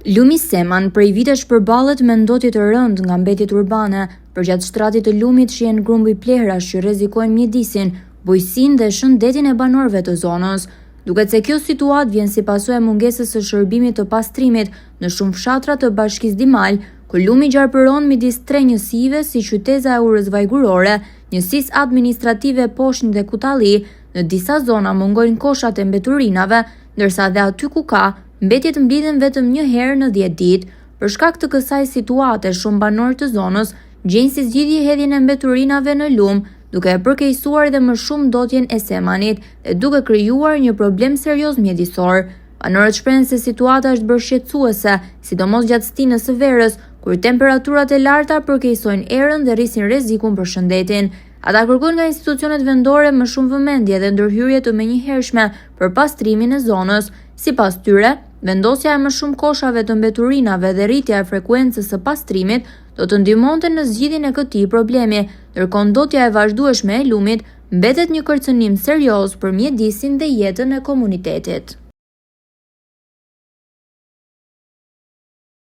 Lumi Seman prej vitesh përballet me ndotje të rëndë nga mbetjet urbane. Përgjatë shtratit të lumit shihen grumbuj plehrash që rrezikojnë mjedisin, bujqësinë dhe shëndetin e banorëve të zonës. Duket se kjo situatë vjen si pasojë e mungesës së shërbimit të pastrimit në shumë fshatra të Bashkisë Dimal, ku lumi gjarpëron midis tre njësive si qyteza e Urës Vajgurore, njësisë administrative Poshnjë dhe Kutalli. Në disa zona mungojnë koshat e mbeturinave, ndërsa dhe aty ku ka, mbetjet mblidhen vetëm një herë në 10 ditë. Për shkak të kësaj situate, shumë banorë të zonës gjejnë si zgjidhje hedhjen e mbeturinave në lum, duke e përkeqësuar dhe më shumë ndotjen e Semanit dhe duke krijuar një problem serioz mjedisor. Banorët shprehen se situata është bërë shqetësuese, sidomos gjatë stinës së verës, kur temperaturat e larta përkeqësojnë erën dhe rrisin rrezikun për shëndetin. Ata kërkojnë nga institucionet vendore më shumë vëmendje dhe ndërhyrje të menjëhershme për pastrimin e zonës. Sipas tyre, vendosja e më shumë koshave të mbeturinave dhe rritja e frekuencës së pastrimit do të ndihmonte në zgjidhjen e këtij problemi, ndërkohë ndotja e vazhdueshme e lumit mbetet një kërcënim serioz për mjedisin dhe jetën e komunitetit.